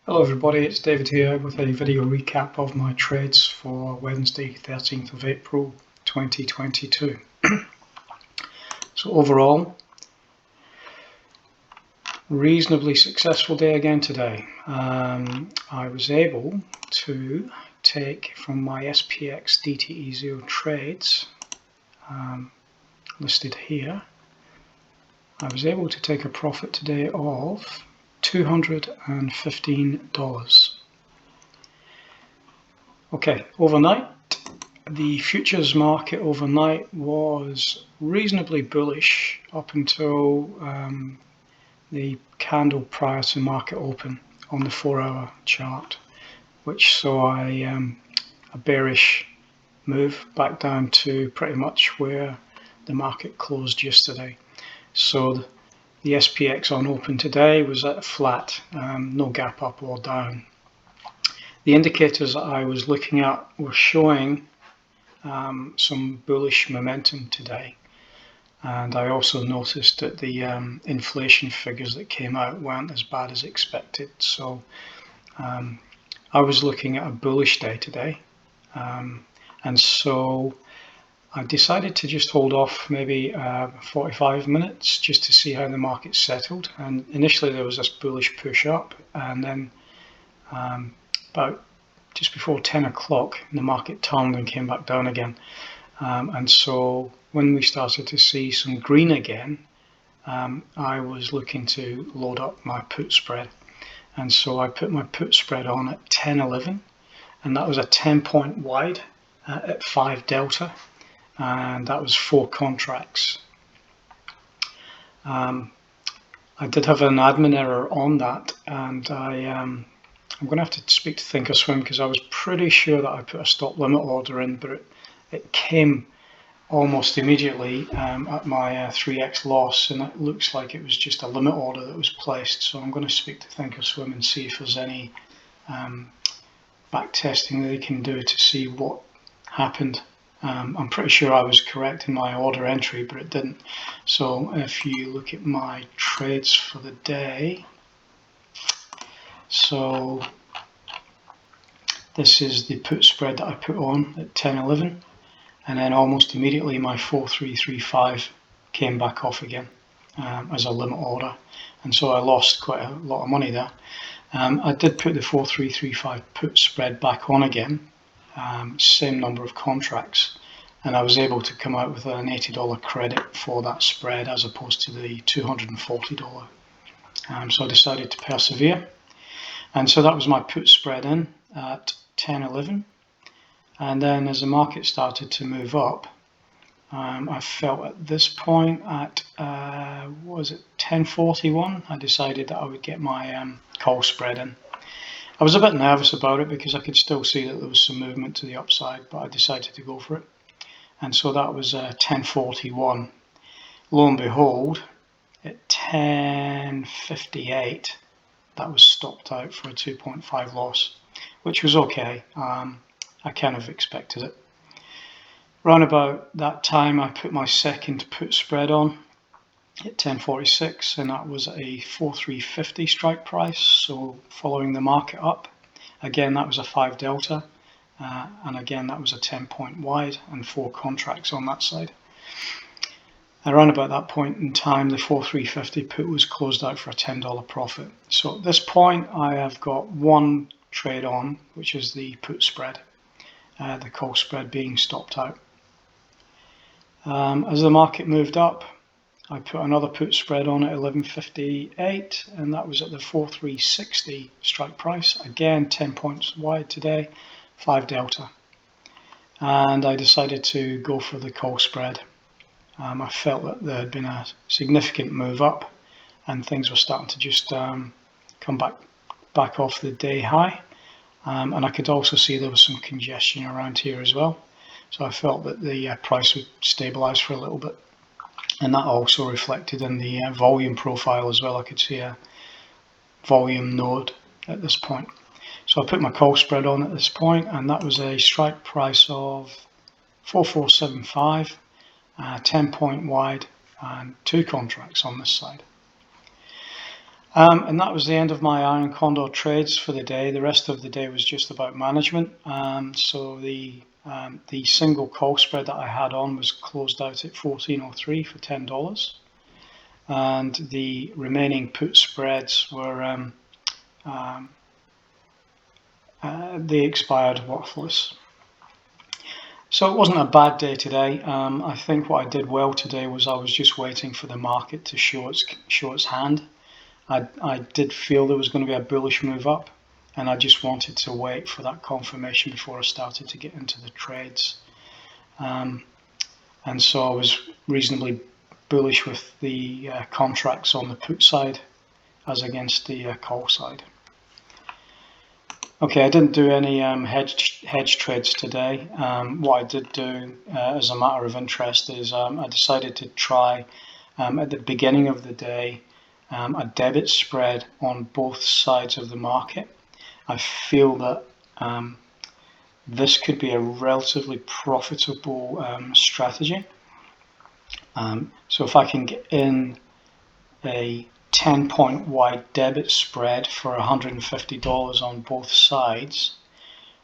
Hello everybody, it's David here with a video recap of my trades for Wednesday 13th of April 2022. So overall, reasonably successful day again today. I was able to take from my SPX DTE 0 trades listed here, I was able to take a profit today of $215. Okay, overnight, the futures market overnight was reasonably bullish up until the candle prior to market open on the 4-hour chart, which saw a bearish move back down to pretty much where the market closed yesterday. So the SPX on open today was at a flat, no gap up or down. The indicators that I was looking at were showing some bullish momentum today, and I also noticed that the inflation figures that came out weren't as bad as expected. So I was looking at a bullish day today, and so I decided to just hold off maybe 45 minutes just to see how the market settled. And initially there was this bullish push up, and then about just before 10 o'clock the market turned and came back down again. And so when we started to see some green again, I was looking to load up my put spread. And so I put my put spread on at 10.11, and that was a 10-point wide at 5 delta. And that was 4 contracts. I did have an admin error on that, and I'm going to have to speak to Thinkorswim because I was pretty sure that I put a stop limit order in, but it came almost immediately at my 3x loss, and it looks like it was just a limit order that was placed. So I'm going to speak to Thinkorswim and see if there's any back testing that they can do to see what happened. I'm pretty sure I was correct in my order entry, but it didn't. So if you look at my trades for the day, so this is the put spread that I put on at 10.11, and then almost immediately my 4335 came back off again as a limit order, and so I lost quite a lot of money there. I did put the 4335 put spread back on again, same number of contracts, and I was able to come out with an $80 credit for that spread as opposed to the $240. So I decided to persevere, and so that was my put spread in at 10.11. And then as the market started to move up, I felt at this point at was it 10.41, I decided that I would get my call spread in. I was a bit nervous about it because I could still see that there was some movement to the upside, but I decided to go for it. And so that was 10.41. Lo and behold, at 10.58, that was stopped out for a 2.5 loss, which was okay. I kind of expected it. Around about that time, I put my second put spread on at 10.46, and that was a 4350 strike price, so following the market up. Again, that was a 5 delta, and again that was a 10-point wide and 4 contracts on that side. Around about that point in time, the 4350 put was closed out for a $10 profit. So at this point I have got one trade on, which is the put spread, the call spread being stopped out. As the market moved up, I put another put spread on at 11.58, and that was at the 4360 strike price. Again, 10 points wide today, 5 delta. And I decided to go for the call spread. I felt that there had been a significant move up, and things were starting to just come back off the day high. And I could also see there was some congestion around here as well. So I felt that the price would stabilize for a little bit. And that also reflected in the volume profile as well. I could see a volume node at this point. So I put my call spread on at this point, and that was a strike price of 4475, 10-point wide, and 2 contracts on this side. And that was the end of my Iron Condor trades for the day. The rest of the day was just about management. So the single call spread that I had on was closed out at 14.03 for $10, and the remaining put spreads were they expired worthless. So it wasn't a bad day today. I think what I did well today was I was just waiting for the market to show its hand. I did feel there was going to be a bullish move up, and I just wanted to wait for that confirmation before I started to get into the trades. And so I was reasonably bullish with the contracts on the put side as against the call side. Okay, I didn't do any hedge trades today. What I did do as a matter of interest is I decided to try at the beginning of the day a debit spread on both sides of the market. I feel that this could be a relatively profitable strategy. So if I can get in a 10-point wide debit spread for $150 on both sides,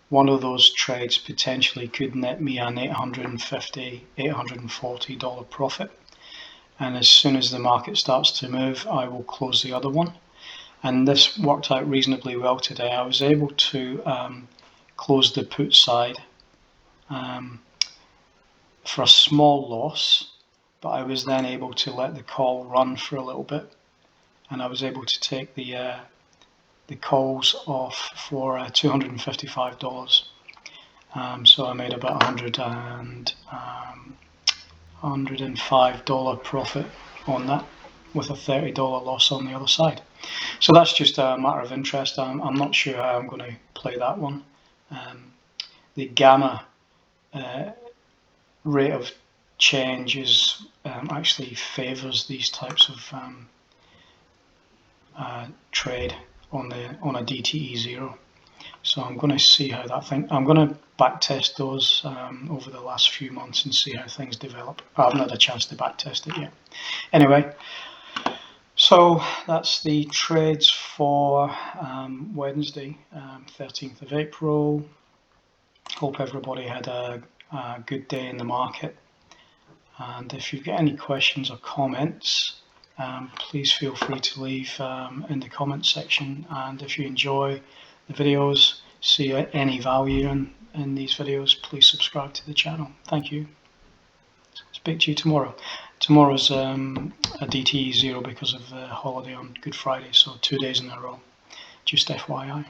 one of those trades potentially could net me an $850, $840 profit. And as soon as the market starts to move, I will close the other one. And this worked out reasonably well today. I was able to close the put side for a small loss, but I was then able to let the call run for a little bit, and I was able to take the calls off for $255. So I made about $105 profit on that, with a $30 loss on the other side. So that's just a matter of interest. I'm not sure how I'm going to play that one. The gamma rate of change is actually favours these types of trade on a DTE 0. So I'm going to see how that thing. I'm going to backtest those over the last few months and see how things develop. I haven't had a chance to backtest it yet. Anyway, so that's the trades for Wednesday, 13th of April. Hope everybody had a good day in the market. And if you've got any questions or comments, please feel free to leave in the comments section. And if you enjoy the videos, see any value in these videos, please subscribe to the channel. Thank you. Speak to you tomorrow. Tomorrow's a DTE 0 because of the holiday on Good Friday, so 2 days in a row. Just FYI.